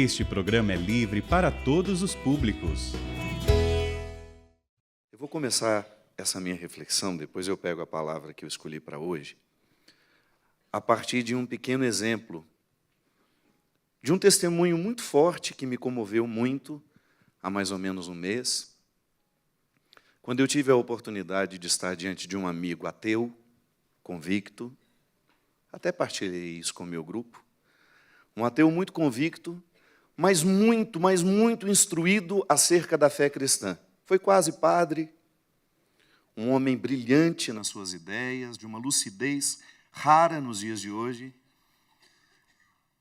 Este programa é livre para todos os públicos. Eu vou começar essa minha reflexão, depois eu pego a palavra que eu escolhi para hoje, a partir de um pequeno exemplo, de um testemunho muito forte que me comoveu muito há mais ou menos um mês, quando eu tive a oportunidade de estar diante de um amigo ateu, convicto, até partilhei isso com o meu grupo, um ateu muito convicto, mas muito instruído acerca da fé cristã. Foi quase padre, um homem brilhante nas suas ideias, de uma lucidez rara nos dias de hoje.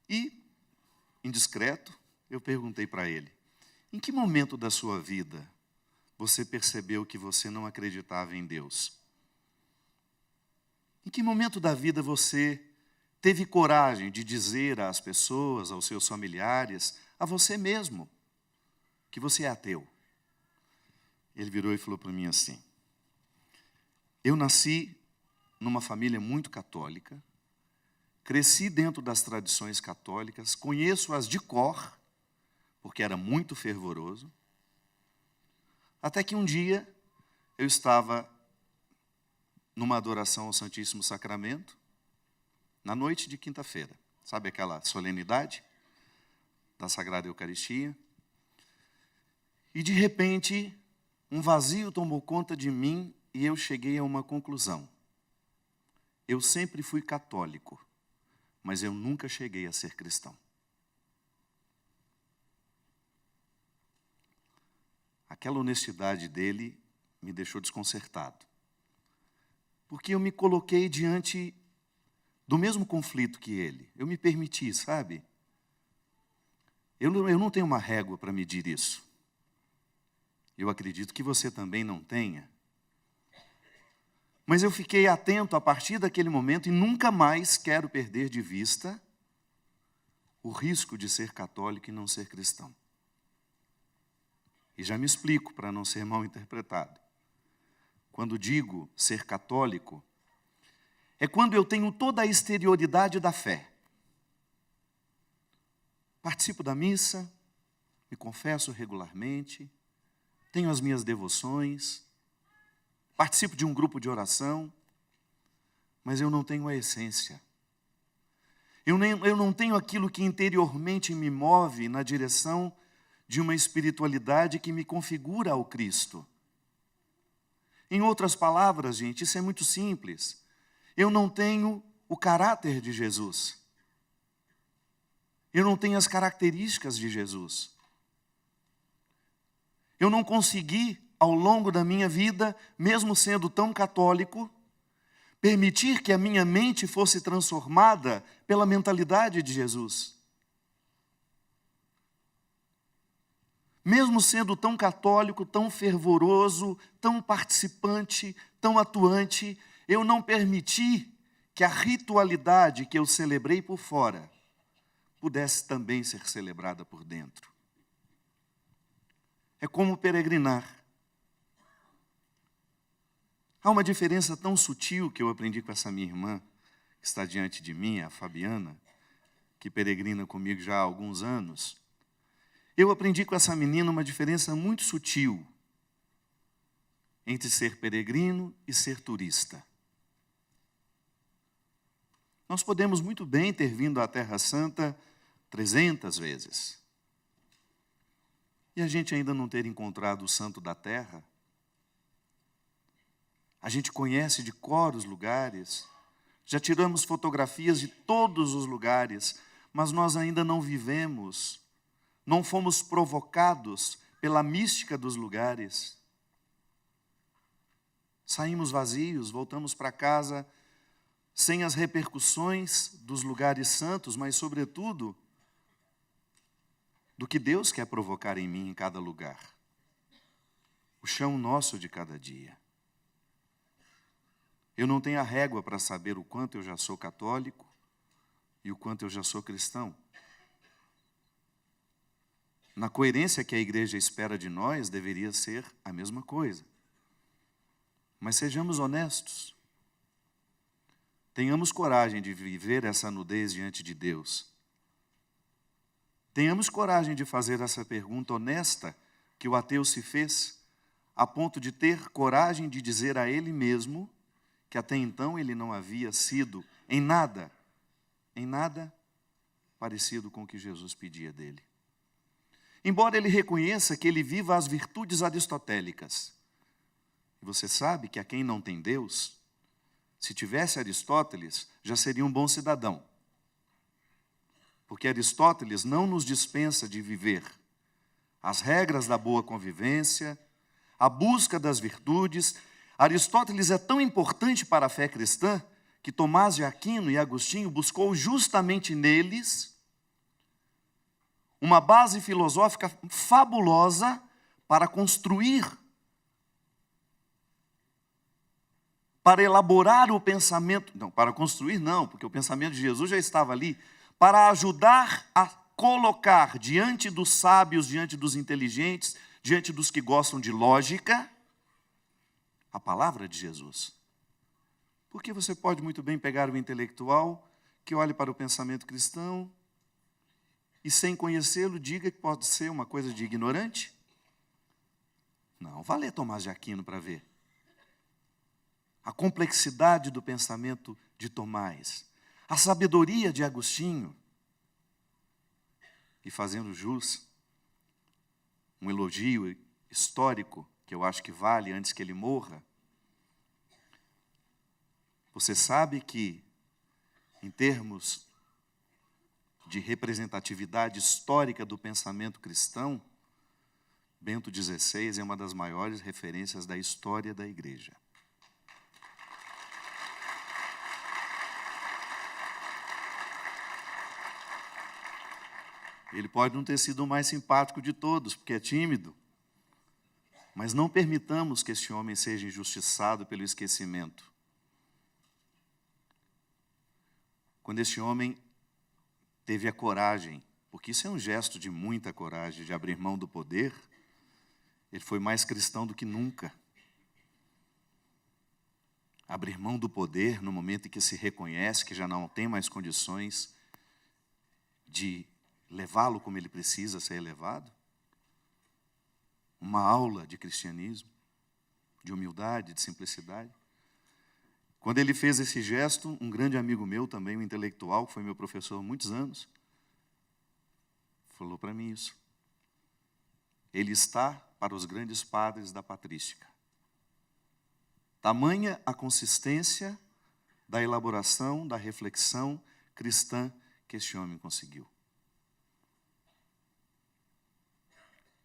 E, indiscreto, eu perguntei para ele, em que momento da sua vida você percebeu que você não acreditava em Deus? Em que momento da vida você teve coragem de dizer às pessoas, aos seus familiares, a você mesmo, que você é ateu? Ele virou e falou para mim assim, eu nasci numa família muito católica, cresci dentro das tradições católicas, conheço-as de cor, porque era muito fervoroso, até que um dia eu estava numa adoração ao Santíssimo Sacramento, na noite de quinta-feira, sabe aquela solenidade da Sagrada Eucaristia? E de repente, um vazio tomou conta de mim e eu cheguei a uma conclusão. Eu sempre fui católico, mas eu nunca cheguei a ser cristão. Aquela honestidade dele me deixou desconcertado. Porque eu me coloquei diante do mesmo conflito que ele. Eu me permiti, sabe? Eu não tenho uma régua para medir isso. Eu acredito que você também não tenha. Mas eu fiquei atento a partir daquele momento e nunca mais quero perder de vista o risco de ser católico e não ser cristão. E já me explico para não ser mal interpretado. Quando digo ser católico, é quando eu tenho toda a exterioridade da fé. Participo da missa, me confesso regularmente, tenho as minhas devoções, participo de um grupo de oração, mas eu não tenho a essência. Eu não tenho aquilo que interiormente me move na direção de uma espiritualidade que me configura ao Cristo. Em outras palavras, gente, isso é muito simples. Eu não tenho o caráter de Jesus. Eu não tenho as características de Jesus. Eu não consegui, ao longo da minha vida, mesmo sendo tão católico, permitir que a minha mente fosse transformada pela mentalidade de Jesus. Mesmo sendo tão católico, tão fervoroso, tão participante, tão atuante, eu não permiti que a ritualidade que eu celebrei por fora pudesse também ser celebrada por dentro. É como peregrinar. Há uma diferença tão sutil que eu aprendi com essa minha irmã, que está diante de mim, a Fabiana, que peregrina comigo já há alguns anos. Eu aprendi com essa menina uma diferença muito sutil entre ser peregrino e ser turista. Nós podemos muito bem ter vindo à Terra Santa 300 vezes. E a gente ainda não ter encontrado o Santo da Terra. A gente conhece de cor os lugares, já tiramos fotografias de todos os lugares, mas nós ainda não vivemos, não fomos provocados pela mística dos lugares. Saímos vazios, voltamos para casa sem as repercussões dos lugares santos, mas, sobretudo, do que Deus quer provocar em mim em cada lugar. O chão nosso de cada dia. Eu não tenho a régua para saber o quanto eu já sou católico e o quanto eu já sou cristão. Na coerência que a igreja espera de nós, deveria ser a mesma coisa. Mas sejamos honestos. Tenhamos coragem de viver essa nudez diante de Deus. Tenhamos coragem de fazer essa pergunta honesta que o ateu se fez, a ponto de ter coragem de dizer a ele mesmo que até então ele não havia sido em nada parecido com o que Jesus pedia dele. Embora ele reconheça que ele viva as virtudes aristotélicas. Você sabe que a quem não tem Deus, se tivesse Aristóteles, já seria um bom cidadão. Porque Aristóteles não nos dispensa de viver as regras da boa convivência, a busca das virtudes. Aristóteles é tão importante para a fé cristã que Tomás de Aquino e Agostinho buscou justamente neles uma base filosófica fabulosa para construir, para elaborar o pensamento, não, para construir não, porque o pensamento de Jesus já estava ali, para ajudar a colocar diante dos sábios, diante dos inteligentes, diante dos que gostam de lógica, a palavra de Jesus. Porque você pode muito bem pegar o intelectual que olhe para o pensamento cristão e, sem conhecê-lo, diga que pode ser uma coisa de ignorante? Não, vá ler Tomás de Aquino para ver. A complexidade do pensamento de Tomás, a sabedoria de Agostinho, e fazendo jus, um elogio histórico, que eu acho que vale antes que ele morra. Você sabe que, em termos de representatividade histórica do pensamento cristão, Bento XVI é uma das maiores referências da história da Igreja. Ele pode não ter sido o mais simpático de todos, porque é tímido, mas não permitamos que este homem seja injustiçado pelo esquecimento. Quando este homem teve a coragem, porque isso é um gesto de muita coragem, de abrir mão do poder, ele foi mais cristão do que nunca. Abrir mão do poder no momento em que se reconhece que já não tem mais condições de levá-lo como ele precisa ser levado. Uma aula de cristianismo, de humildade, de simplicidade. Quando ele fez esse gesto, um grande amigo meu também, um intelectual, que foi meu professor há muitos anos, falou para mim isso. Ele está para os grandes padres da patrística. Tamanha a consistência da elaboração, da reflexão cristã que este homem conseguiu.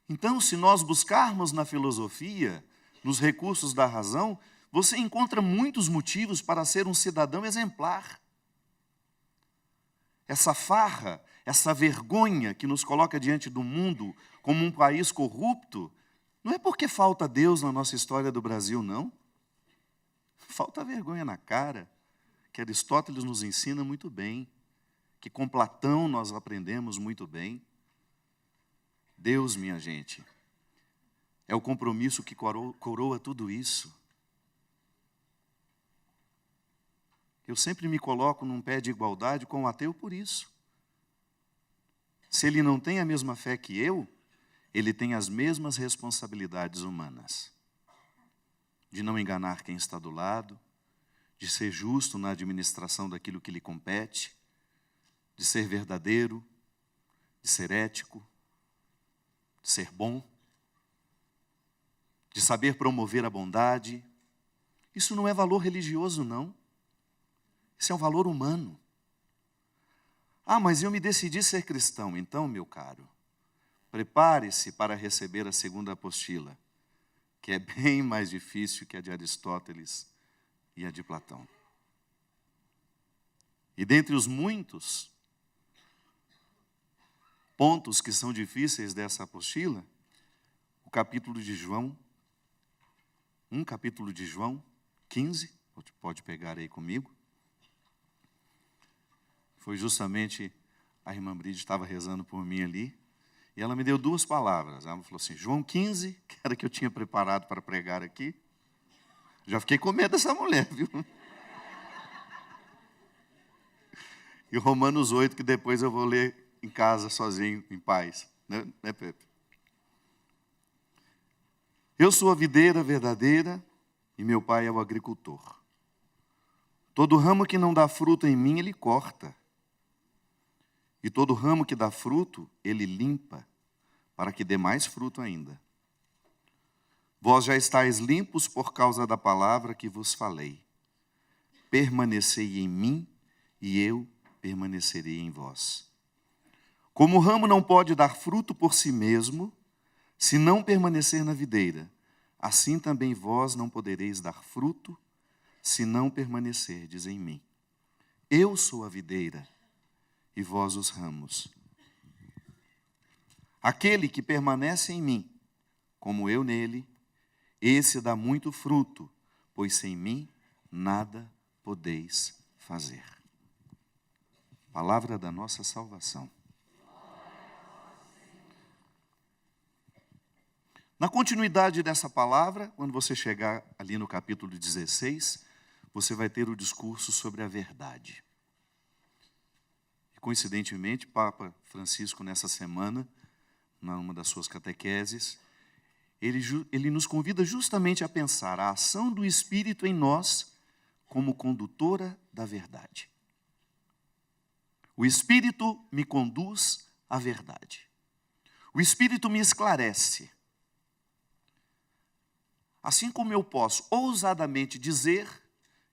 Então, se nós buscarmos na filosofia, nos recursos da razão, você encontra muitos motivos para ser um cidadão exemplar. Essa farra, essa vergonha que nos coloca diante do mundo como um país corrupto, não é porque falta Deus na nossa história do Brasil, não. Falta vergonha na cara, que Aristóteles nos ensina muito bem, que com Platão nós aprendemos muito bem. Deus, minha gente, é o compromisso que coroa tudo isso. Eu sempre me coloco num pé de igualdade com o ateu por isso. Se ele não tem a mesma fé que eu, ele tem as mesmas responsabilidades humanas. De não enganar quem está do lado, de ser justo na administração daquilo que lhe compete, de ser verdadeiro, de ser ético, de ser bom, de saber promover a bondade. Isso não é valor religioso, não. Isso é um valor humano. Ah, mas eu me decidi ser cristão. Então, meu caro, prepare-se para receber a segunda apostila, que é bem mais difícil que a de Aristóteles e a de Platão. E dentre os muitos pontos que são difíceis dessa apostila, o capítulo de João, capítulo de João 15, pode pegar aí comigo. Foi justamente, a irmã Bride estava rezando por mim ali, e ela me deu duas palavras. Ela falou assim, João 15, que era que eu tinha preparado para pregar aqui. Já fiquei com medo dessa mulher, viu? E Romanos 8, que depois eu vou ler em casa sozinho, em paz. Né, Pepe? Eu sou a videira verdadeira e meu pai é o agricultor. Todo ramo que não dá fruto em mim, ele corta. E todo ramo que dá fruto, ele limpa, para que dê mais fruto ainda. Vós já estáis limpos por causa da palavra que vos falei. Permanecei em mim e eu permanecerei em vós. Como o ramo não pode dar fruto por si mesmo, se não permanecer na videira, assim também vós não podereis dar fruto, se não permanecerdes em mim. Eu sou a videira, e vós os ramos. Aquele que permanece em mim, como eu nele, esse dá muito fruto, pois sem mim nada podeis fazer. Palavra da nossa salvação. Na continuidade dessa palavra, quando você chegar ali no capítulo 16, você vai ter o discurso sobre a verdade. E, coincidentemente, Papa Francisco, nessa semana, numa das suas catequeses, ele nos convida justamente a pensar a ação do Espírito em nós como condutora da verdade. O Espírito me conduz à verdade. O Espírito me esclarece. Assim como eu posso ousadamente dizer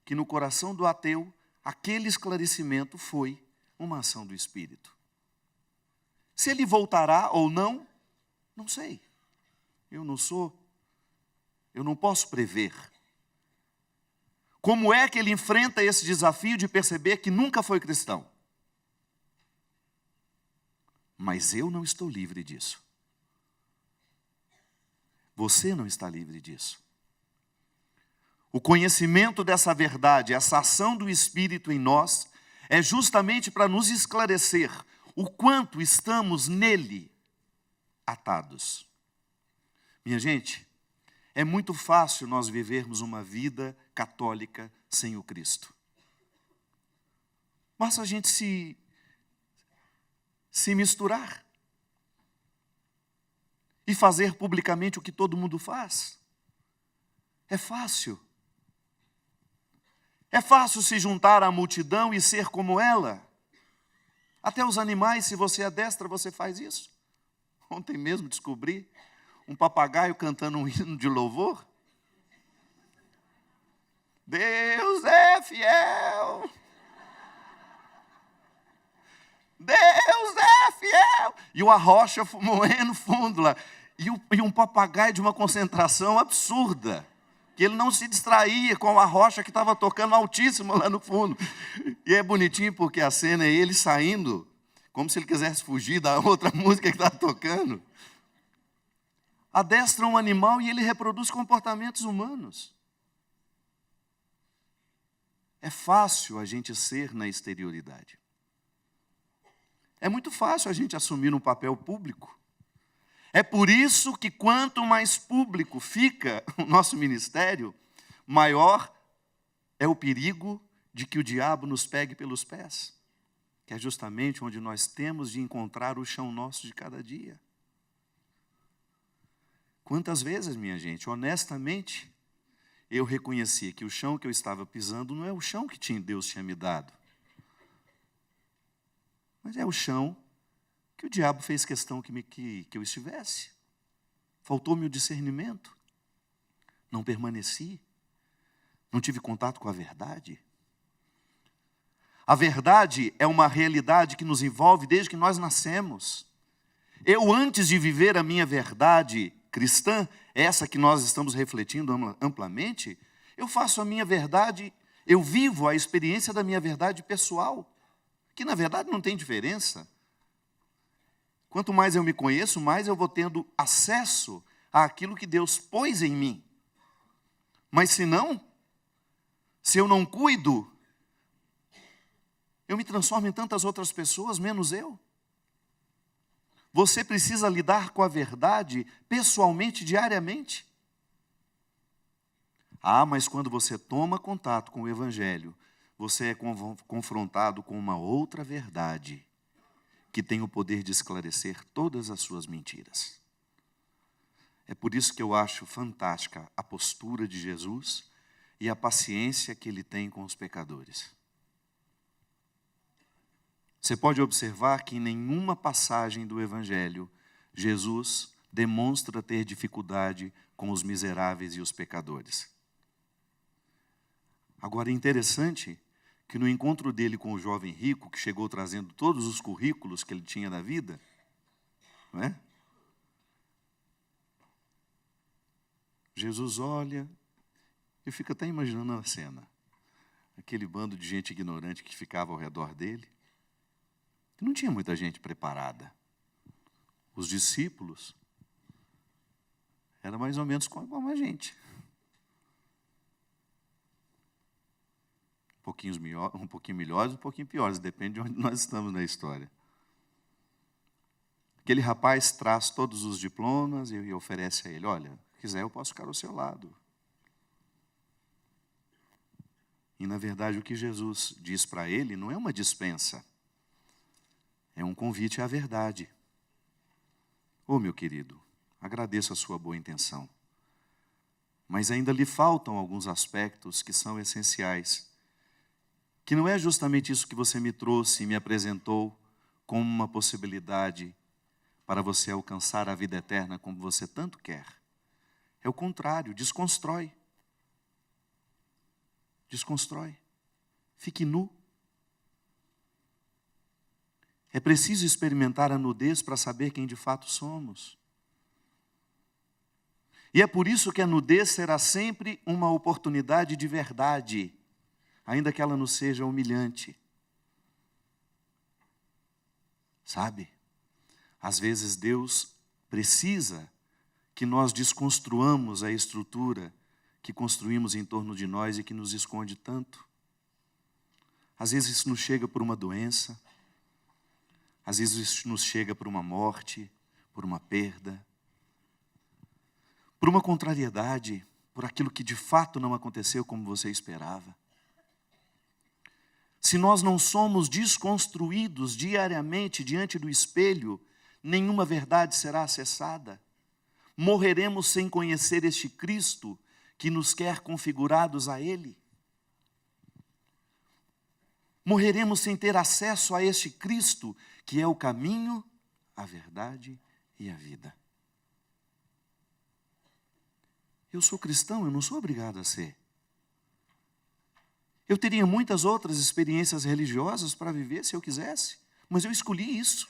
que no coração do ateu, aquele esclarecimento foi uma ação do Espírito. Se ele voltará ou não, não sei. Eu não posso prever. Como é que ele enfrenta esse desafio de perceber que nunca foi cristão? Mas eu não estou livre disso. Você não está livre disso. O conhecimento dessa verdade, essa ação do Espírito em nós, é justamente para nos esclarecer o quanto estamos nele atados. Minha gente, é muito fácil nós vivermos uma vida católica sem o Cristo. Basta a gente se misturar e fazer publicamente o que todo mundo faz. É fácil. É fácil se juntar à multidão e ser como ela. Até os animais, se você adestra, você faz isso. Ontem mesmo descobri um papagaio cantando um hino de louvor. Deus é fiel. Deus é fiel. E o arrocha moendo fundo lá. E um papagaio de uma concentração absurda. Que ele não se distraía com a rocha que estava tocando altíssimo lá no fundo. E é bonitinho porque a cena é ele saindo, como se ele quisesse fugir da outra música que estava tocando. Adestra um animal e ele reproduz comportamentos humanos. É fácil a gente ser na exterioridade. É muito fácil a gente assumir um papel público. É por isso que quanto mais público fica o nosso ministério, maior é o perigo de que o diabo nos pegue pelos pés, que é justamente onde nós temos de encontrar o chão nosso de cada dia. Quantas vezes, minha gente, honestamente, eu reconheci que o chão que eu estava pisando não é o chão que Deus tinha me dado, mas é o chão que o diabo fez questão que eu estivesse. Faltou-me o discernimento. Não permaneci. Não tive contato com a verdade. A verdade é uma realidade que nos envolve desde que nós nascemos. Eu, antes de viver a minha verdade cristã, essa que nós estamos refletindo amplamente, eu faço a minha verdade, eu vivo a experiência da minha verdade pessoal, que na verdade não tem diferença. Quanto mais eu me conheço, mais eu vou tendo acesso àquilo que Deus pôs em mim. Mas se eu não cuido, eu me transformo em tantas outras pessoas, menos eu. Você precisa lidar com a verdade pessoalmente, diariamente. Mas quando você toma contato com o Evangelho, você é confrontado com uma outra verdade, que tem o poder de esclarecer todas as suas mentiras. É por isso que eu acho fantástica a postura de Jesus e a paciência que ele tem com os pecadores. Você pode observar que em nenhuma passagem do Evangelho, Jesus demonstra ter dificuldade com os miseráveis e os pecadores. Agora, é interessante que no encontro dele com o jovem rico, que chegou trazendo todos os currículos que ele tinha da vida, não é? Jesus olha, eu fico até imaginando a cena. Aquele bando de gente ignorante que ficava ao redor dele. Não tinha muita gente preparada. Os discípulos eram mais ou menos como a gente. Um pouquinho melhores, um pouquinho piores, depende de onde nós estamos na história. Aquele rapaz traz todos os diplomas e oferece a ele, olha, se quiser eu posso ficar ao seu lado. E na verdade o que Jesus diz para ele não é uma dispensa, é um convite à verdade. Ô meu querido, agradeço a sua boa intenção, mas ainda lhe faltam alguns aspectos que são essenciais, que não é justamente isso que você me trouxe e me apresentou como uma possibilidade para você alcançar a vida eterna como você tanto quer. É o contrário, desconstrói. Desconstrói. Fique nu. É preciso experimentar a nudez para saber quem de fato somos. E é por isso que a nudez será sempre uma oportunidade de verdade, ainda que ela nos seja humilhante. Sabe? Às vezes Deus precisa que nós desconstruamos a estrutura que construímos em torno de nós e que nos esconde tanto. Às vezes isso nos chega por uma doença, às vezes isso nos chega por uma morte, por uma perda, por uma contrariedade, por aquilo que de fato não aconteceu como você esperava. Se nós não somos desconstruídos diariamente diante do espelho, nenhuma verdade será acessada. Morreremos sem conhecer este Cristo que nos quer configurados a Ele. Morreremos sem ter acesso a este Cristo que é o caminho, a verdade e a vida. Eu sou cristão, eu não sou obrigado a ser. Eu teria muitas outras experiências religiosas para viver se eu quisesse, mas eu escolhi isso.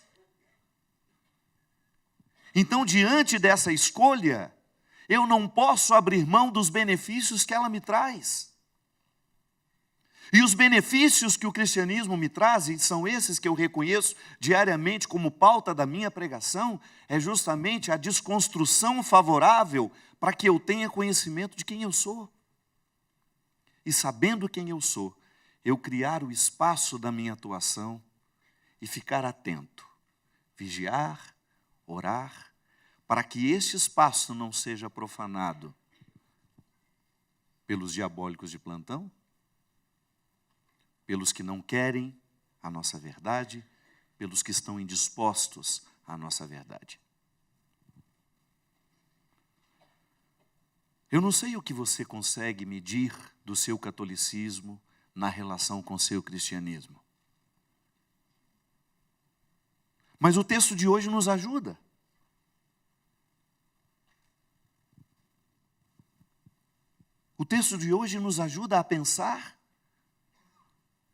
Então, diante dessa escolha, eu não posso abrir mão dos benefícios que ela me traz. E os benefícios que o cristianismo me traz, e são esses que eu reconheço diariamente como pauta da minha pregação, é justamente a desconstrução favorável para que eu tenha conhecimento de quem eu sou. E sabendo quem eu sou, eu criar o espaço da minha atuação e ficar atento, vigiar, orar, para que este espaço não seja profanado pelos diabólicos de plantão, pelos que não querem a nossa verdade, pelos que estão indispostos à nossa verdade. Eu não sei o que você consegue medir do seu catolicismo na relação com o seu cristianismo. Mas o texto de hoje nos ajuda. O texto de hoje nos ajuda a pensar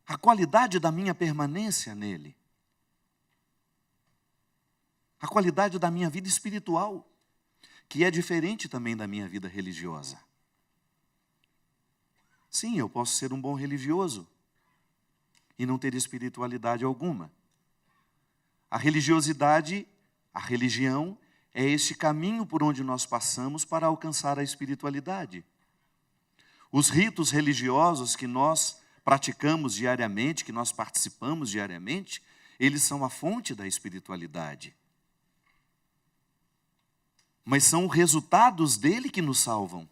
a qualidade da minha permanência nele. A qualidade da minha vida espiritual, que é diferente também da minha vida religiosa. Sim, eu posso ser um bom religioso e não ter espiritualidade alguma. A religiosidade, a religião, é este caminho por onde nós passamos para alcançar a espiritualidade. Os ritos religiosos que nós praticamos diariamente, que nós participamos diariamente, eles são a fonte da espiritualidade. Mas são os resultados dele que nos salvam.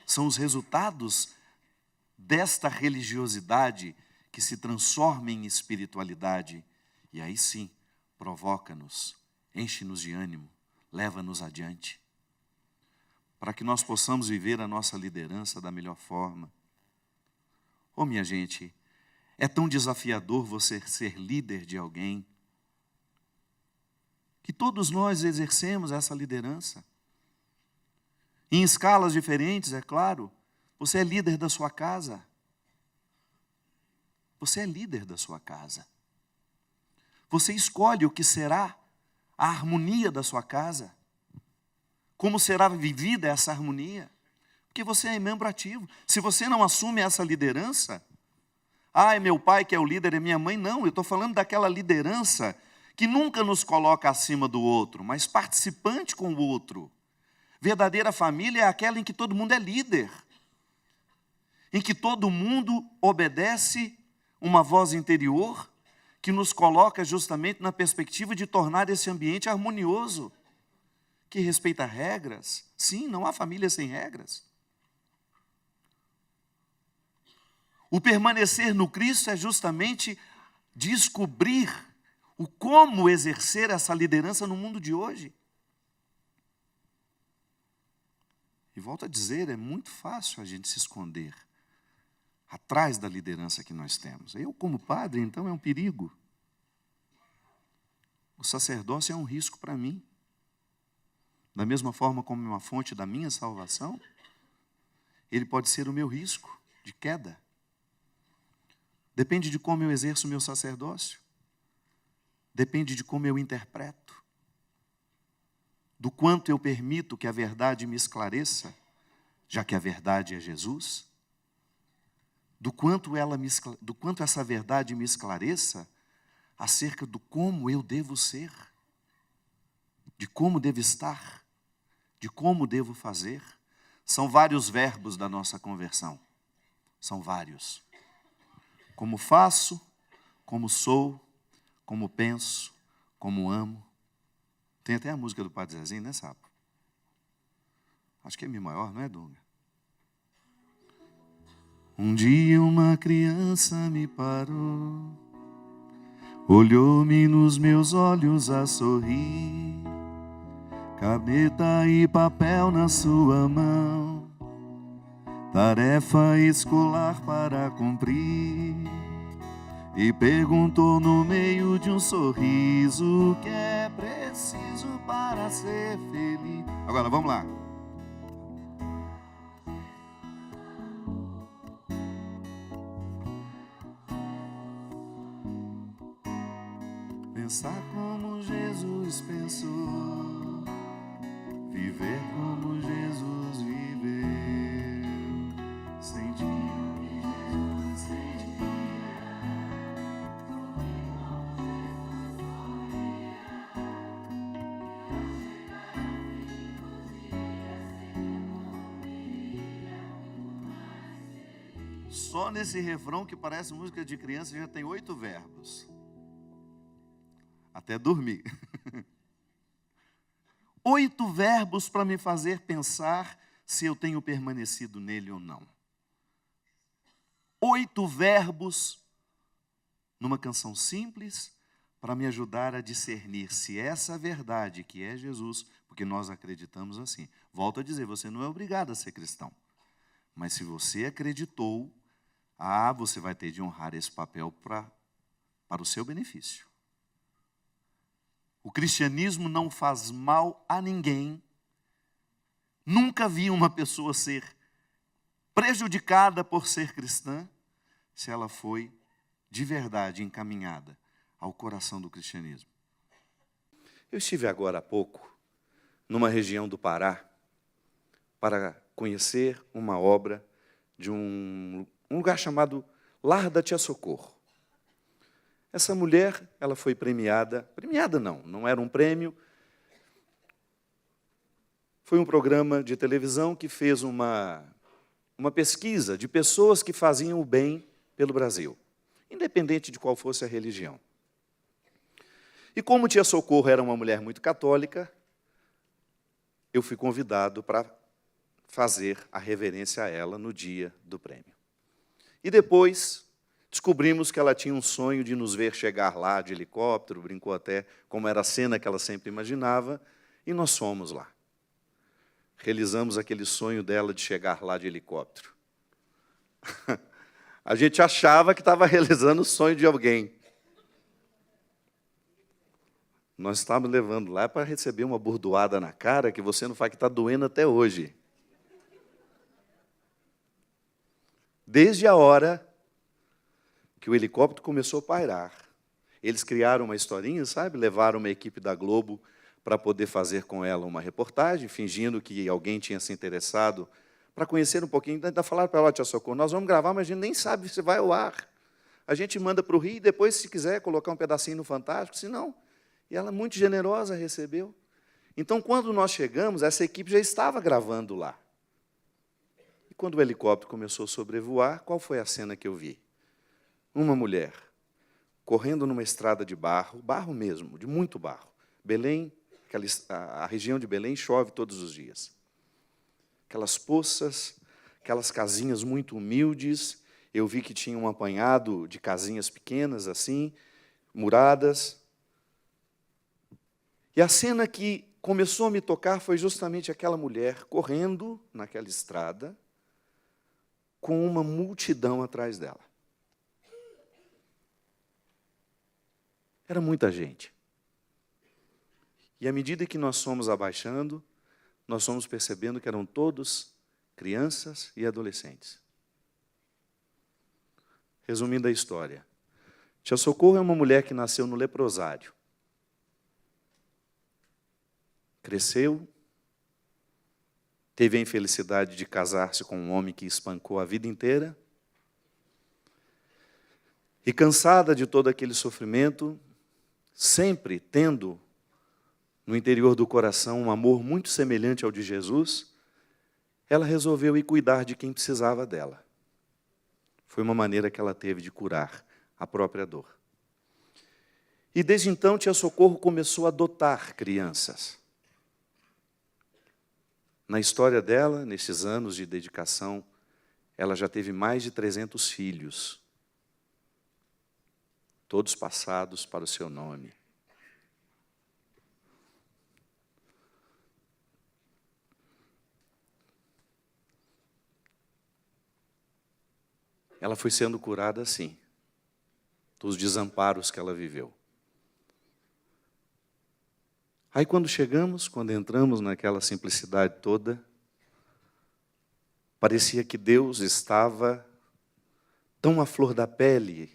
São os resultados desta religiosidade que se transforma em espiritualidade. E aí sim, provoca-nos, enche-nos de ânimo, leva-nos adiante, para que nós possamos viver a nossa liderança da melhor forma. Oh, minha gente, é tão desafiador você ser líder de alguém, que todos nós exercemos essa liderança. Em escalas diferentes, é claro. Você é líder da sua casa. Você é líder da sua casa. Você escolhe o que será a harmonia da sua casa. Como será vivida essa harmonia. Porque você é membro ativo. Se você não assume essa liderança, é meu pai que é o líder, é minha mãe. Não, eu estou falando daquela liderança que nunca nos coloca acima do outro, mas participante com o outro. Verdadeira família é aquela em que todo mundo é líder. Em que todo mundo obedece uma voz interior que nos coloca justamente na perspectiva de tornar esse ambiente harmonioso, que respeita regras. Sim, não há família sem regras. O permanecer no Cristo é justamente descobrir o como exercer essa liderança no mundo de hoje. E volto a dizer, é muito fácil a gente se esconder atrás da liderança que nós temos. Eu, como padre, então, é um perigo. O sacerdócio é um risco para mim. Da mesma forma como é uma fonte da minha salvação, ele pode ser o meu risco de queda. Depende de como eu exerço o meu sacerdócio. Depende de como eu interpreto. Do quanto eu permito que a verdade me esclareça, já que a verdade é Jesus. Do quanto essa verdade me esclareça acerca do como eu devo ser, de como devo estar, de como devo fazer. São vários verbos da nossa conversão. São vários. Como faço, como sou, como penso, como amo. Tem até a música do Padre Zezinho, né, Sapo? Acho que é Mi maior, não é, Dunga? Um dia uma criança me parou, olhou-me nos meus olhos a sorrir, caneta e papel na sua mão, tarefa escolar para cumprir, e perguntou no meio de um sorriso o que é preciso para ser feliz. Agora, vamos lá. Pensar como Jesus pensou, viver como Jesus viveu, sentir o que Jesus sentia, sorrir como Jesus sorria, e ao chegar ao fim dos dias ser mais. Só nesse refrão que parece música de criança já tem 8 verbos. Até dormir. 8 verbos para me fazer pensar se eu tenho permanecido nele ou não. 8 verbos numa canção simples para me ajudar a discernir se essa verdade que é Jesus, porque nós acreditamos assim. Volto a dizer, você não é obrigado a ser cristão. Mas se você acreditou, você vai ter de honrar esse papel para o seu benefício. O cristianismo não faz mal a ninguém. Nunca vi uma pessoa ser prejudicada por ser cristã, se ela foi de verdade encaminhada ao coração do cristianismo. Eu estive agora há pouco numa região do Pará para conhecer uma obra de um lugar chamado Lar da Tia Socorro. Essa mulher, ela foi premiada não era um prêmio, foi um programa de televisão que fez uma pesquisa de pessoas que faziam o bem pelo Brasil, independente de qual fosse a religião. E como Tia Socorro era uma mulher muito católica, eu fui convidado para fazer a reverência a ela no dia do prêmio. E depois Descobrimos que ela tinha um sonho de nos ver chegar lá de helicóptero, brincou até como era a cena que ela sempre imaginava, e nós fomos lá. Realizamos aquele sonho dela de chegar lá de helicóptero. A gente achava que estava realizando o sonho de alguém. Nós estávamos levando lá para receber uma bordoada na cara que você não faz, que está doendo até hoje. Desde a hora que o helicóptero começou a pairar, eles criaram uma historinha, sabe? Levaram uma equipe da Globo para poder fazer com ela uma reportagem, fingindo que alguém tinha se interessado, para conhecer um pouquinho. Ainda falaram para ela, tia Socorro, nós vamos gravar, mas a gente nem sabe se vai ao ar. A gente manda para o Rio e depois, se quiser, colocar um pedacinho no Fantástico, se não. E ela, muito generosa, recebeu. Então, quando nós chegamos, essa equipe já estava gravando lá. E quando o helicóptero começou a sobrevoar, qual foi a cena que eu vi? Uma mulher correndo numa estrada de barro, barro mesmo, de muito barro. Belém, a região de Belém chove todos os dias. Aquelas poças, aquelas casinhas muito humildes. Eu vi que tinha um apanhado de casinhas pequenas, assim, muradas. E a cena que começou a me tocar foi justamente aquela mulher correndo naquela estrada, com uma multidão atrás dela. Era muita gente. E à medida que nós fomos abaixando, nós fomos percebendo que eram todos crianças e adolescentes. Resumindo a história, tia Socorro é uma mulher que nasceu no leprosário. Cresceu, teve a infelicidade de casar-se com um homem que espancou a vida inteira, e cansada de todo aquele sofrimento, sempre tendo no interior do coração um amor muito semelhante ao de Jesus, ela resolveu ir cuidar de quem precisava dela. Foi uma maneira que ela teve de curar a própria dor. E desde então, tia Socorro começou a adotar crianças. Na história dela, nesses anos de dedicação, ela já teve mais de 300 filhos, todos passados para o seu nome. Ela foi sendo curada assim, dos desamparos que ela viveu. Aí quando entramos naquela simplicidade toda, parecia que Deus estava tão à flor da pele,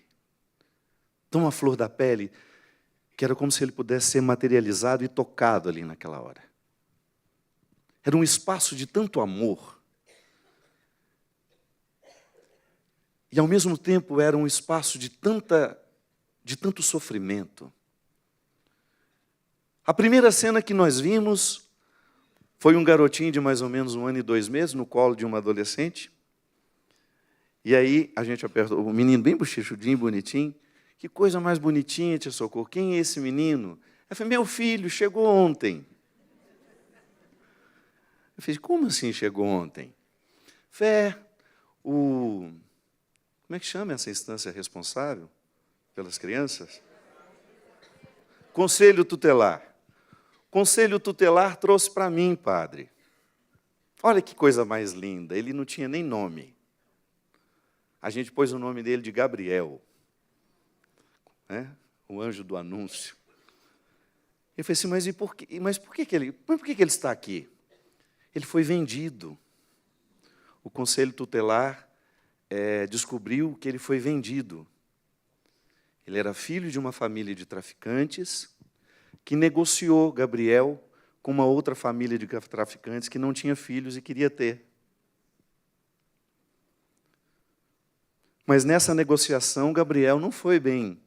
que era como se Ele pudesse ser materializado e tocado ali naquela hora. Era um espaço de tanto amor. E, ao mesmo tempo, era um espaço de tanto sofrimento. A primeira cena que nós vimos foi um garotinho de mais ou menos 1 ano e 2 meses, no colo de uma adolescente. E aí a gente apertou, o menino bem bochechudinho, bonitinho. Que coisa mais bonitinha, tia Socorro. Quem é esse menino? Eu falei, meu filho, chegou ontem. Eu falei, como assim chegou ontem? Como é que chama essa instância responsável pelas crianças? Conselho tutelar. Conselho tutelar trouxe para mim, padre. Olha que coisa mais linda, ele não tinha nem nome. A gente pôs o nome dele de Gabriel, né? O anjo do anúncio. Eu falei assim, mas por que ele está aqui? Ele foi vendido. O conselho tutelar descobriu que ele foi vendido. Ele era filho de uma família de traficantes que negociou Gabriel com uma outra família de traficantes que não tinha filhos e queria ter. Mas nessa negociação, Gabriel não foi bem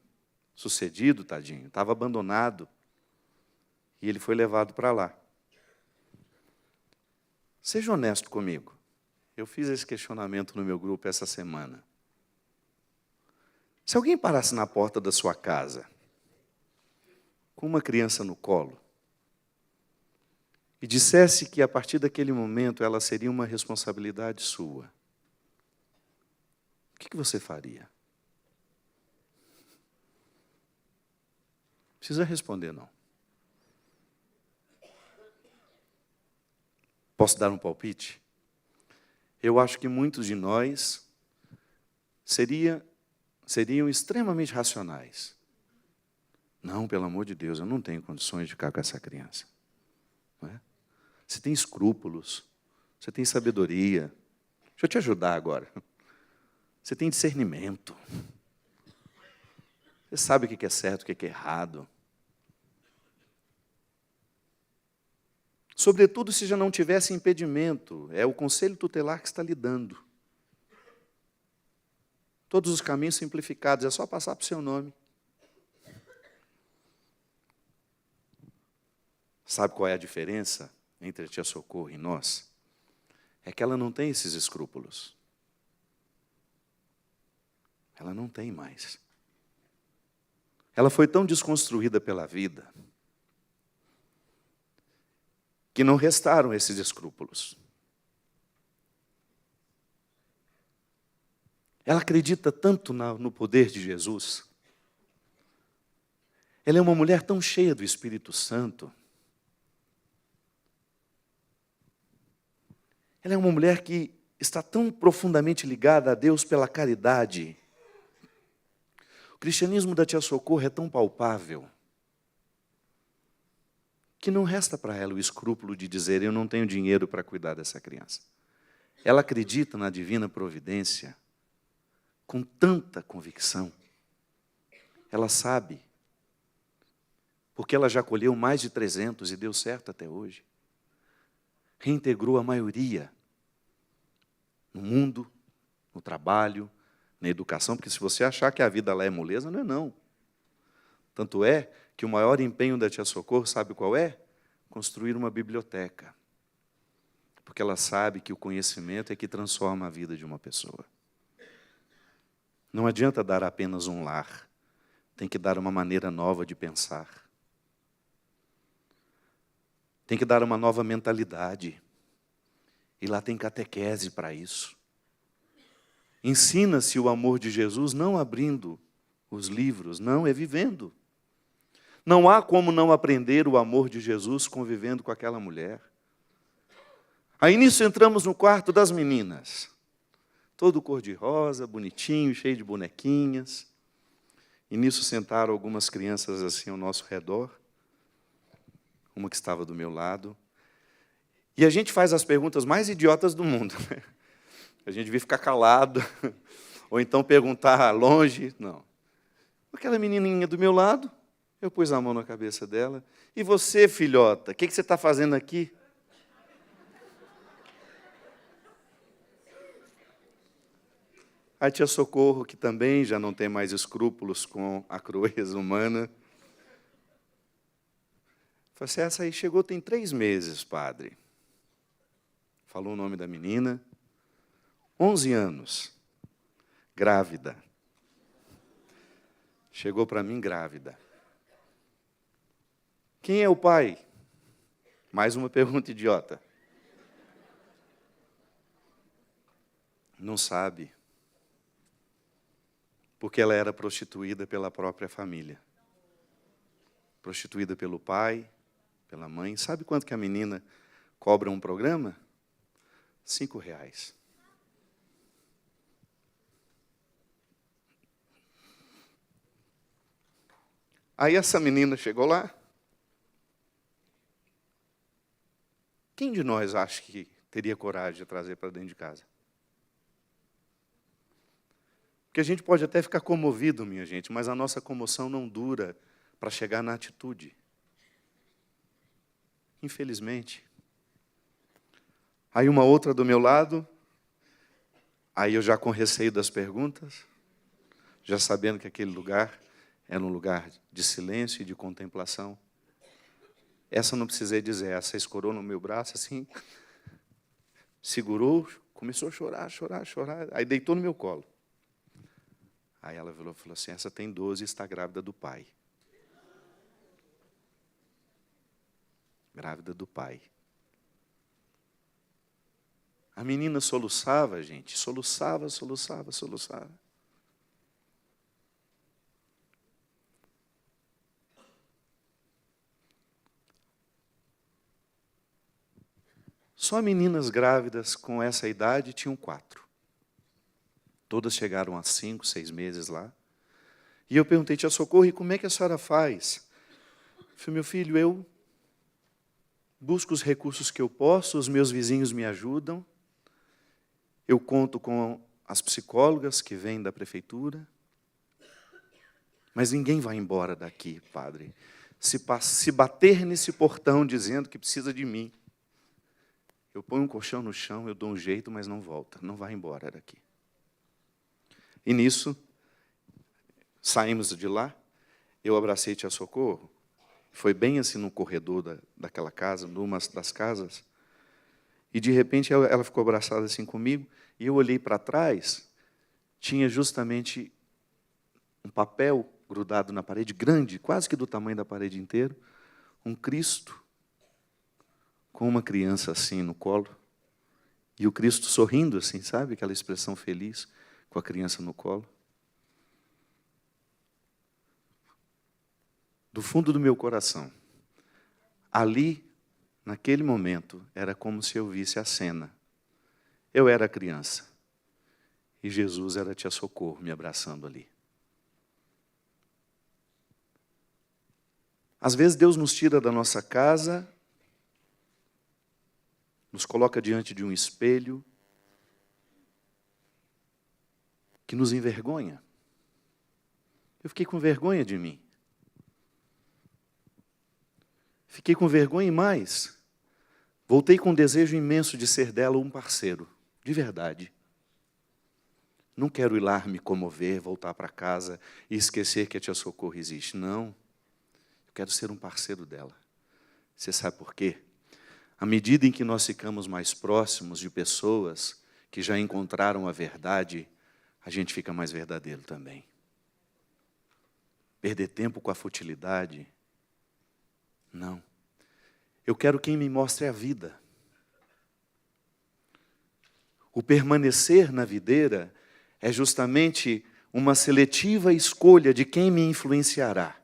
sucedido, tadinho, estava abandonado. E ele foi levado para lá. Seja honesto comigo. Eu fiz esse questionamento no meu grupo essa semana. Se alguém parasse na porta da sua casa, com uma criança no colo, e dissesse que, a partir daquele momento, ela seria uma responsabilidade sua, o que você faria? precisa responder, não. Posso dar um palpite? Eu acho que muitos de nós seriam extremamente racionais. Não, pelo amor de Deus, eu não tenho condições de ficar com essa criança. Não é? Você tem escrúpulos, você tem sabedoria. Deixa eu te ajudar agora. Você tem discernimento. Você sabe o que é certo, o que é errado. Sobretudo se já não tivesse impedimento, é o conselho tutelar que está lhe dando. Todos os caminhos simplificados, é só passar para o seu nome. Sabe qual é a diferença entre a tia Socorro e nós? É que ela não tem esses escrúpulos. Ela não tem mais. Ela foi tão desconstruída pela vida que não restaram esses escrúpulos. Ela acredita tanto no poder de Jesus. Ela é uma mulher tão cheia do Espírito Santo. Ela é uma mulher que está tão profundamente ligada a Deus pela caridade. O cristianismo da tia Socorro é tão palpável que não resta para ela o escrúpulo de dizer: eu não tenho dinheiro para cuidar dessa criança. Ela acredita na divina providência com tanta convicção. Ela sabe, porque ela já colheu mais de 300 e deu certo até hoje. Reintegrou a maioria no mundo, no trabalho, na educação, porque se você achar que a vida lá é moleza, não é não. Tanto é que o maior empenho da tia Socorro, sabe qual é? Construir uma biblioteca. Porque ela sabe que o conhecimento é que transforma a vida de uma pessoa. Não adianta dar apenas um lar, tem que dar uma maneira nova de pensar. Tem que dar uma nova mentalidade. E lá tem catequese para isso. Ensina-se o amor de Jesus não abrindo os livros, não, é vivendo. Não há como não aprender o amor de Jesus convivendo com aquela mulher. Aí nisso entramos no quarto das meninas. Todo cor-de-rosa, bonitinho, cheio de bonequinhas. E nisso sentaram algumas crianças assim ao nosso redor. Uma que estava do meu lado. E a gente faz as perguntas mais idiotas do mundo. A gente devia ficar calado, ou então perguntar longe. Não. Aquela menininha do meu lado, eu pus a mão na cabeça dela. E você, filhota, o que você está fazendo aqui? A tia Socorro, que também já não tem mais escrúpulos com a crueza humana, falou assim: essa aí chegou tem 3 meses, padre. Falou o nome da menina. 11 anos. Grávida. Chegou para mim grávida. Quem é o pai? Mais uma pergunta idiota. Não sabe. Porque ela era prostituída pela própria família. Prostituída pelo pai, pela mãe. Sabe quanto que a menina cobra um programa? R$5. Aí essa menina chegou lá. Quem de nós acha que teria coragem de trazer para dentro de casa? Porque a gente pode até ficar comovido, minha gente, mas a nossa comoção não dura para chegar na atitude. Infelizmente. Aí uma outra do meu lado, aí eu já com receio das perguntas, já sabendo que aquele lugar era um lugar de silêncio e de contemplação. Essa não precisei dizer, essa escorou no meu braço assim, segurou, começou a chorar, chorar, chorar, aí deitou no meu colo. Aí ela falou assim: essa tem 12 e está grávida do pai. Grávida do pai. A menina soluçava, gente, soluçava, soluçava, soluçava. Só meninas grávidas com essa idade tinham 4. Todas chegaram a 5, 6 meses lá. E eu perguntei, tia Socorro, e como é que a senhora faz? Eu falei, meu filho, eu busco os recursos que eu posso, os meus vizinhos me ajudam, eu conto com as psicólogas que vêm da prefeitura, mas ninguém vai embora daqui, padre, se bater nesse portão dizendo que precisa de mim. Eu ponho um colchão no chão, eu dou um jeito, mas não volta, não vai embora daqui. E nisso, saímos de lá, eu abracei tia Socorro, foi bem assim no corredor daquela casa, numa das casas, e de repente ela ficou abraçada assim comigo, e eu olhei para trás, tinha justamente um papel grudado na parede, grande, quase que do tamanho da parede inteira, um Cristo com uma criança assim no colo, e o Cristo sorrindo assim, sabe? Aquela expressão feliz, com a criança no colo. Do fundo do meu coração, ali, naquele momento, era como se eu visse a cena. Eu era criança, e Jesus era tia Socorro me abraçando ali. Às vezes Deus nos tira da nossa casa, nos coloca diante de um espelho que nos envergonha. Eu fiquei com vergonha de mim. Fiquei com vergonha e mais. Voltei com um desejo imenso de ser dela um parceiro, de verdade. Não quero ir lá me comover, voltar para casa e esquecer que a tia Socorro existe. Não. Eu quero ser um parceiro dela. Você sabe por quê? À medida em que nós ficamos mais próximos de pessoas que já encontraram a verdade, a gente fica mais verdadeiro também. Perder tempo com a futilidade? Não. Eu quero quem me mostre a vida. O permanecer na videira é justamente uma seletiva escolha de quem me influenciará.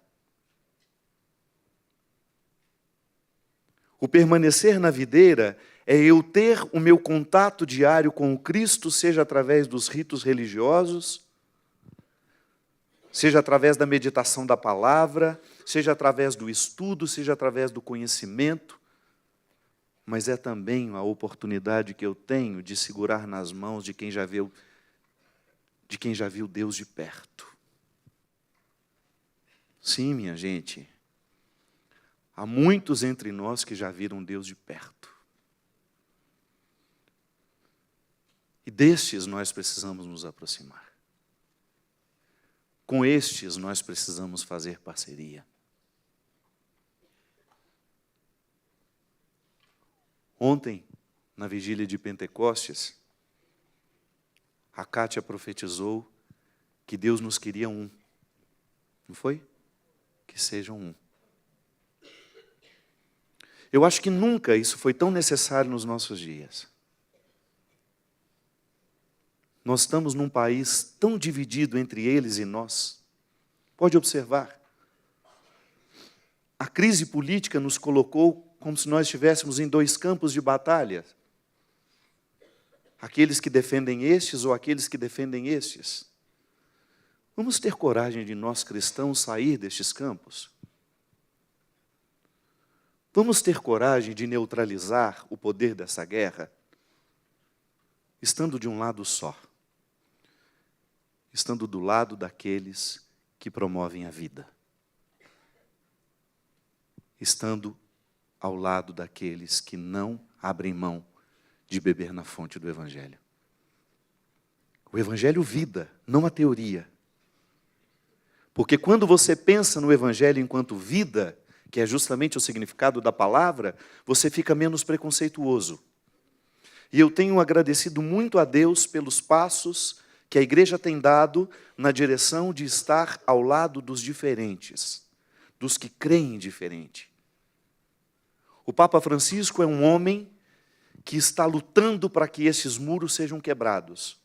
O permanecer na videira é eu ter o meu contato diário com o Cristo, seja através dos ritos religiosos, seja através da meditação da palavra, seja através do estudo, seja através do conhecimento, mas é também a oportunidade que eu tenho de segurar nas mãos de quem já viu Deus de perto. Sim, minha gente, há muitos entre nós que já viram Deus de perto. E destes nós precisamos nos aproximar. Com estes nós precisamos fazer parceria. Ontem, na vigília de Pentecostes, a Kátia profetizou que Deus nos queria um. Não foi? Que sejam um. Eu acho que nunca isso foi tão necessário nos nossos dias. Nós estamos num país tão dividido entre eles e nós. Pode observar. A crise política nos colocou como se nós estivéssemos em 2 campos de batalha. Aqueles que defendem estes ou aqueles que defendem estes. Vamos ter coragem de nós cristãos sair destes campos? Vamos ter coragem de neutralizar o poder dessa guerra? Estando de um lado só. Estando do lado daqueles que promovem a vida. Estando ao lado daqueles que não abrem mão de beber na fonte do Evangelho. O Evangelho vida, não a teoria. Porque quando você pensa no Evangelho enquanto vida, que é justamente o significado da palavra, você fica menos preconceituoso. E eu tenho agradecido muito a Deus pelos passos que a igreja tem dado na direção de estar ao lado dos diferentes, dos que creem diferente. O Papa Francisco é um homem que está lutando para que esses muros sejam quebrados.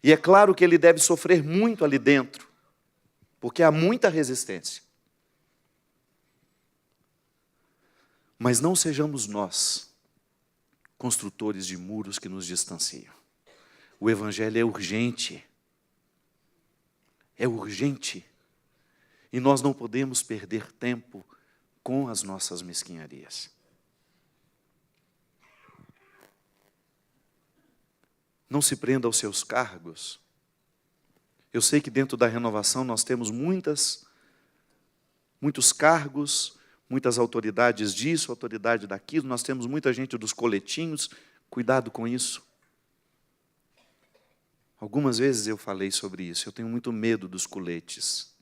E é claro que ele deve sofrer muito ali dentro, porque há muita resistência. Mas não sejamos nós construtores de muros que nos distanciam. O Evangelho é urgente. É urgente. E nós não podemos perder tempo com as nossas mesquinharias. Não se prenda aos seus cargos. Eu sei que dentro da renovação nós temos muitos cargos, muitas autoridades disso, autoridade daquilo, nós temos muita gente dos coletinhos, cuidado com isso. Algumas vezes eu falei sobre isso, eu tenho muito medo dos coletes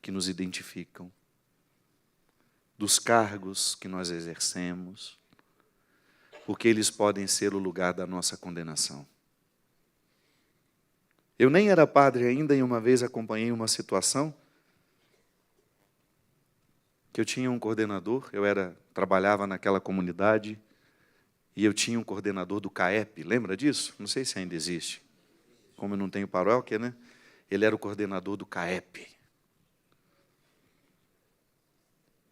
que nos identificam, dos cargos que nós exercemos, porque eles podem ser o lugar da nossa condenação. Eu nem era padre ainda e uma vez acompanhei uma situação que eu tinha um coordenador, trabalhava naquela comunidade e eu tinha um coordenador do CAEP, lembra disso? Não sei se ainda existe. Como eu não tenho paróquia, né? Ele era o coordenador do CAEP.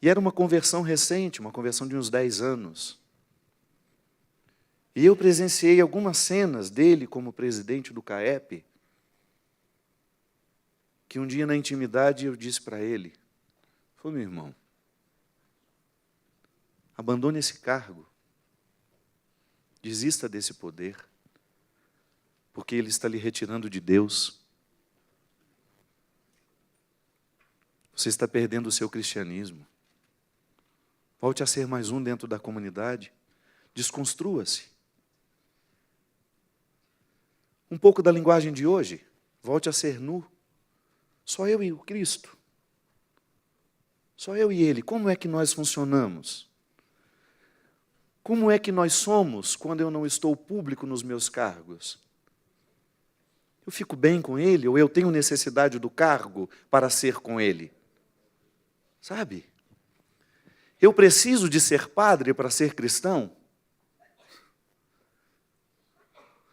E era uma conversão recente, uma conversão de uns 10 anos. E eu presenciei algumas cenas dele como presidente do CAEP, que um dia na intimidade eu disse para ele, falei, meu irmão, abandone esse cargo, desista desse poder, porque ele está lhe retirando de Deus. Você está perdendo o seu cristianismo. Volte a ser mais um dentro da comunidade. Desconstrua-se. Um pouco da linguagem de hoje. Volte a ser nu. Só eu e o Cristo. Só eu e Ele. Como é que nós funcionamos? Como é que nós somos quando eu não estou público nos meus cargos? Eu fico bem com Ele ou eu tenho necessidade do cargo para ser com Ele? Sabe? Eu preciso de ser padre para ser cristão?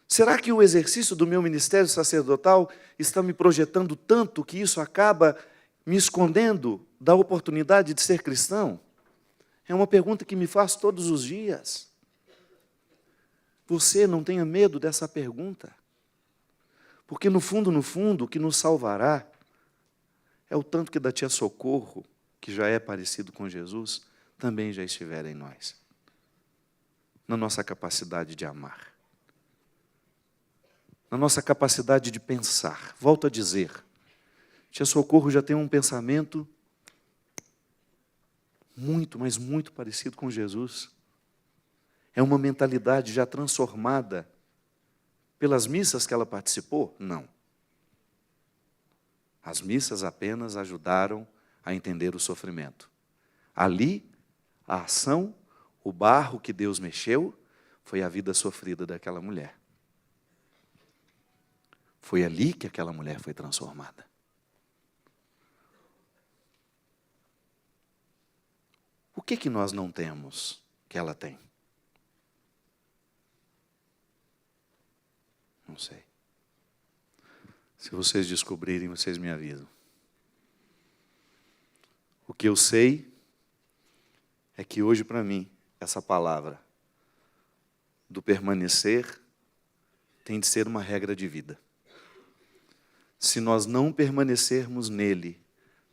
Será que o exercício do meu ministério sacerdotal está me projetando tanto que isso acaba me escondendo da oportunidade de ser cristão? É uma pergunta que me faço todos os dias. Você não tenha medo dessa pergunta. Porque no fundo, o que nos salvará é o tanto que da tia Socorro, que já é parecido com Jesus, também já estiver em nós. Na nossa capacidade de amar. Na nossa capacidade de pensar. Volto a dizer, tia Socorro já tem um pensamento muito, mas muito parecido com Jesus. É uma mentalidade já transformada pelas missas que ela participou? Não. As missas apenas ajudaram a entender o sofrimento. Ali, a ação, o barro que Deus mexeu, foi a vida sofrida daquela mulher. Foi ali que aquela mulher foi transformada. O que nós não temos que ela tem? Não sei. Se vocês descobrirem, vocês me avisam. O que eu sei é que hoje, para mim, essa palavra do permanecer tem de ser uma regra de vida. Se nós não permanecermos nele,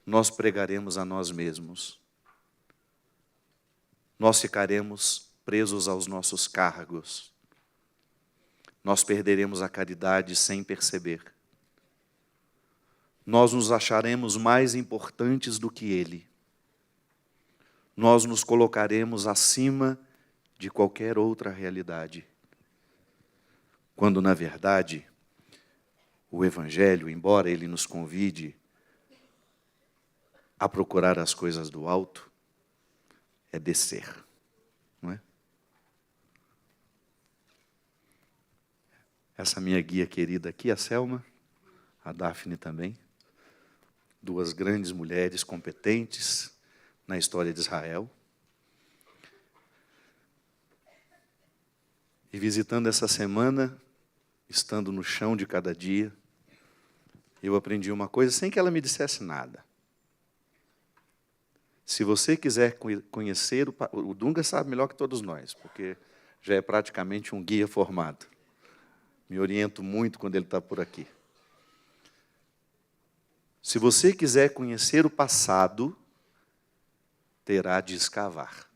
nós pregaremos a nós mesmos. Nós ficaremos presos aos nossos cargos. Nós perderemos a caridade sem perceber. Nós nos acharemos mais importantes do que Ele. Nós nos colocaremos acima de qualquer outra realidade. Quando, na verdade, o Evangelho, embora ele nos convide a procurar as coisas do alto, é descer, não é? Essa minha guia querida aqui, a Selma, a Daphne também, duas grandes mulheres competentes na história de Israel. E visitando essa semana, estando no chão de cada dia, eu aprendi uma coisa sem que ela me dissesse nada. Se você quiser conhecer, o Dunga sabe melhor que todos nós, porque já é praticamente um guia formado. Me oriento muito quando ele está por aqui. Se você quiser conhecer o passado, terá de escavar.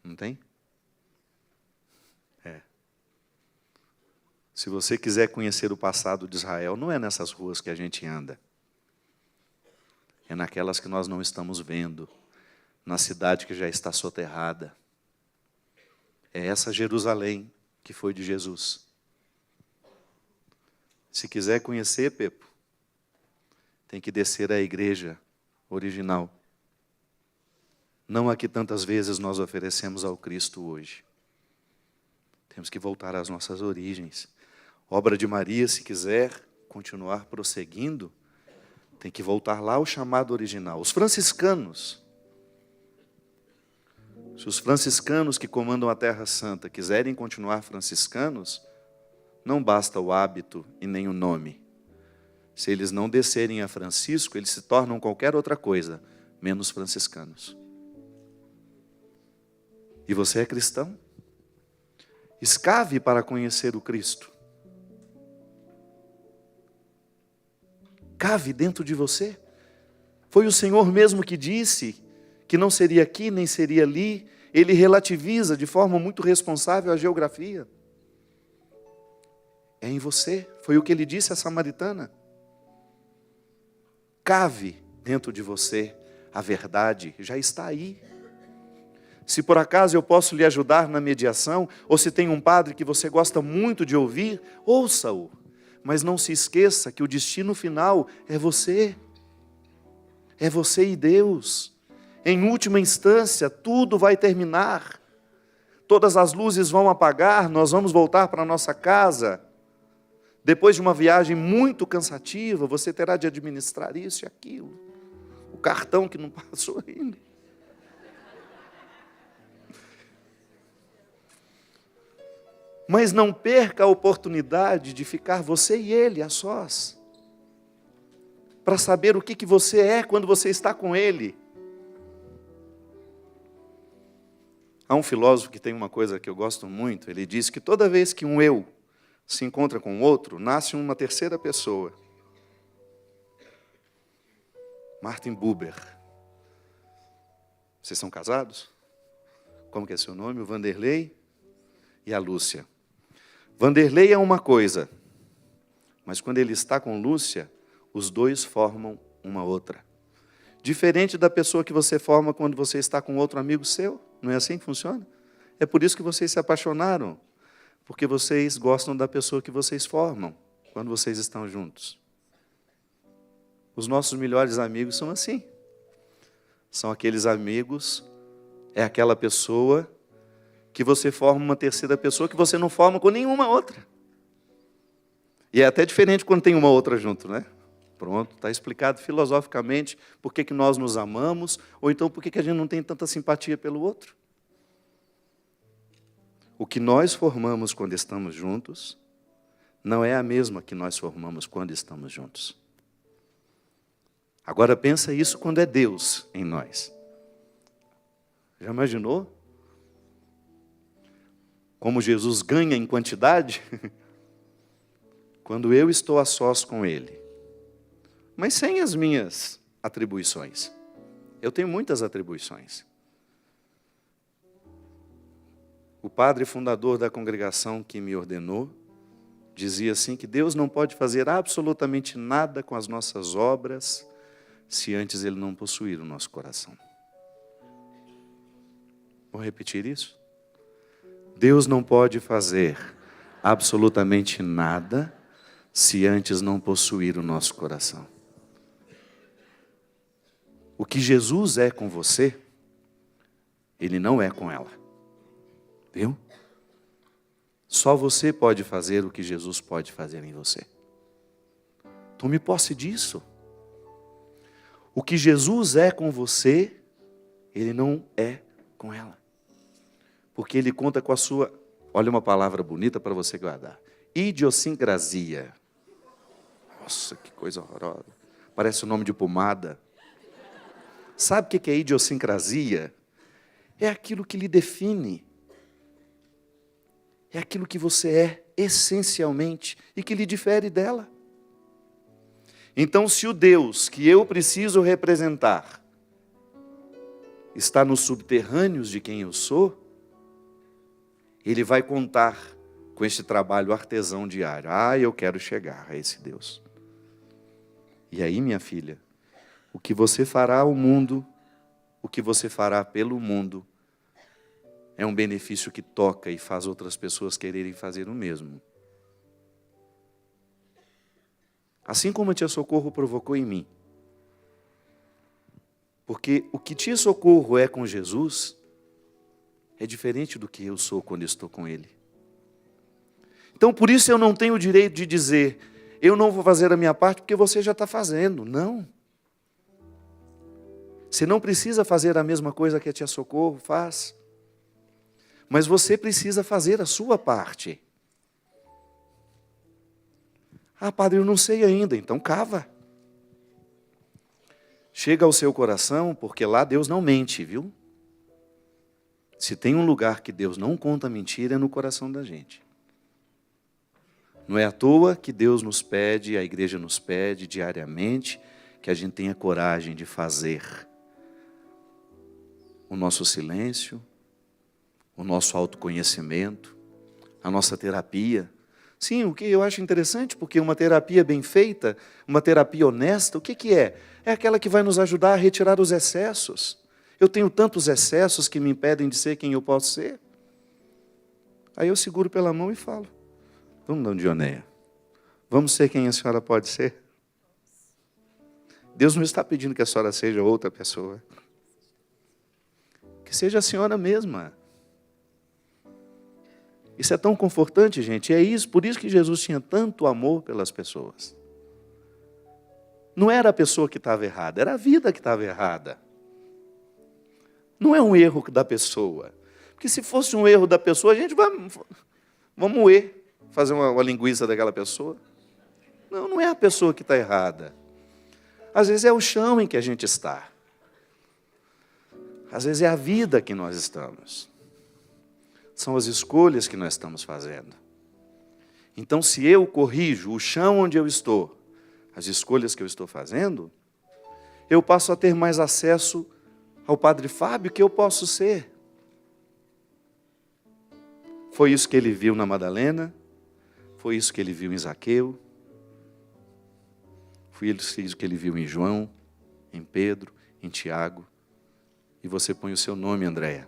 Não tem? Se você quiser conhecer o passado de Israel, não é nessas ruas que a gente anda. É naquelas que nós não estamos vendo, na cidade que já está soterrada. É essa Jerusalém que foi de Jesus. Se quiser conhecer, Pepo, tem que descer à igreja original. Não a que tantas vezes nós oferecemos ao Cristo hoje. Temos que voltar às nossas origens. Obra de Maria, se quiser continuar prosseguindo, tem que voltar lá ao chamado original. Os franciscanos, se os franciscanos que comandam a Terra Santa quiserem continuar franciscanos, não basta o hábito e nem o nome. Se eles não descerem a Francisco, eles se tornam qualquer outra coisa, menos franciscanos. E você é cristão? Escave para conhecer o Cristo. Cave dentro de você. Foi o Senhor mesmo que disse que não seria aqui, nem seria ali. Ele relativiza de forma muito responsável a geografia. É em você. Foi o que ele disse à samaritana. Cave dentro de você. A verdade já está aí. Se por acaso eu posso lhe ajudar na mediação, ou se tem um padre que você gosta muito de ouvir, ouça-o. Mas não se esqueça que o destino final é você. É você e Deus. Em última instância, tudo vai terminar. Todas as luzes vão apagar, nós vamos voltar para a nossa casa. Depois de uma viagem muito cansativa, você terá de administrar isso e aquilo. O cartão que não passou ainda. Mas não perca a oportunidade de ficar você e ele a sós. Para saber o que você é quando você está com ele. Há um filósofo que tem uma coisa que eu gosto muito. Ele diz que toda vez que um eu se encontra com o outro, nasce uma terceira pessoa. Martin Buber. Vocês são casados? Como que é seu nome? O Vanderlei e a Lúcia. Vanderlei é uma coisa, mas quando ele está com Lúcia, os dois formam uma outra. Diferente da pessoa que você forma quando você está com outro amigo seu. Não é assim que funciona? É por isso que vocês se apaixonaram. Porque vocês gostam da pessoa que vocês formam quando vocês estão juntos. Os nossos melhores amigos são assim. São aqueles amigos, é aquela pessoa que você forma uma terceira pessoa que você não forma com nenhuma outra. E é até diferente quando tem uma outra junto, né? Pronto, está explicado filosoficamente por que nós nos amamos, ou então por que a gente não tem tanta simpatia pelo outro. O que nós formamos quando estamos juntos, não é a mesma que nós formamos quando estamos juntos. Agora pensa isso quando é Deus em nós. Já imaginou? Como Jesus ganha em quantidade? Quando eu estou a sós com Ele. Mas sem as minhas atribuições. Eu tenho muitas atribuições. O padre fundador da congregação que me ordenou, dizia assim que Deus não pode fazer absolutamente nada com as nossas obras, se antes Ele não possuir o nosso coração. Vou repetir isso? Deus não pode fazer absolutamente nada, se antes não possuir o nosso coração. O que Jesus é com você, Ele não é com ela. Viu? Só você pode fazer o que Jesus pode fazer em você. Tome posse disso. O que Jesus é com você, Ele não é com ela. Porque Ele conta com a sua, olha uma palavra bonita para você guardar, idiosincrasia. Nossa, que coisa horrorosa. Parece o nome de pomada. Sabe o que é idiosincrasia? É aquilo que lhe define. é aquilo que você é essencialmente e que lhe difere dela. Então, se o Deus que eu preciso representar está nos subterrâneos de quem eu sou, Ele vai contar com este trabalho artesão diário. Eu quero chegar a esse Deus. E aí, minha filha, o que você fará ao mundo, o que você fará pelo mundo, é um benefício que toca e faz outras pessoas quererem fazer o mesmo. Assim como a Tia Socorro provocou em mim. Porque o que Tia Socorro é com Jesus é diferente do que eu sou quando estou com Ele. Então, por isso eu não tenho o direito de dizer, eu não vou fazer a minha parte porque você já está fazendo. Não. Você não precisa fazer a mesma coisa que a Tia Socorro faz. Mas você precisa fazer a sua parte. Padre, eu não sei ainda, então cava. Chega ao seu coração, porque lá Deus não mente, viu? Se tem um lugar que Deus não conta mentira, é no coração da gente. Não é à toa que Deus nos pede, a igreja nos pede diariamente, que a gente tenha coragem de fazer o nosso silêncio, o nosso autoconhecimento, a nossa terapia. Sim, o que eu acho interessante, porque uma terapia bem feita, uma terapia honesta, o que é? É aquela que vai nos ajudar a retirar os excessos. Eu tenho tantos excessos que me impedem de ser quem eu posso ser. Aí eu seguro pela mão e falo, vamos, Dona Dioneia, vamos ser quem a senhora pode ser? Deus não está pedindo que a senhora seja outra pessoa. Que seja a senhora mesma. Isso é tão confortante, gente. É isso, por isso que Jesus tinha tanto amor pelas pessoas. Não era a pessoa que estava errada, era a vida que estava errada. Não é um erro da pessoa. Porque se fosse um erro da pessoa, a gente vai moer, fazer uma linguiça daquela pessoa. Não, não é a pessoa que está errada. Às vezes é o chão em que a gente está. Às vezes é a vida que nós estamos. São as escolhas que nós estamos fazendo. Então, se eu corrijo o chão onde eu estou, as escolhas que eu estou fazendo, eu passo a ter mais acesso ao Padre Fábio que eu posso ser. Foi isso que ele viu na Madalena, foi isso que ele viu em Zaqueu, foi isso que ele viu em João, em Pedro, em Tiago. E você põe o seu nome, Andréia,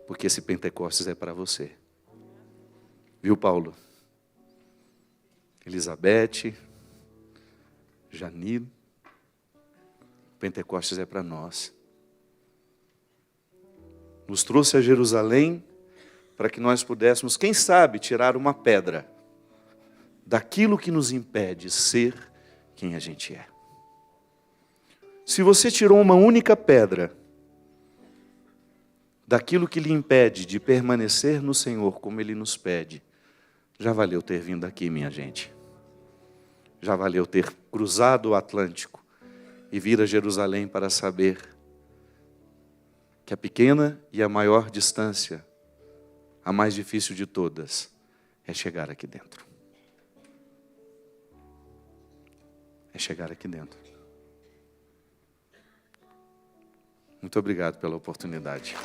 porque esse Pentecostes é para você. Viu, Paulo? Elizabeth, Janilo, Pentecostes é para nós. Nos trouxe a Jerusalém para que nós pudéssemos, quem sabe, tirar uma pedra daquilo que nos impede ser quem a gente é. Se você tirou uma única pedra daquilo que lhe impede de permanecer no Senhor como Ele nos pede, já valeu ter vindo aqui, minha gente. Já valeu ter cruzado o Atlântico e vir a Jerusalém para saber que a pequena e a maior distância, a mais difícil de todas, é chegar aqui dentro. É chegar aqui dentro. Muito obrigado pela oportunidade.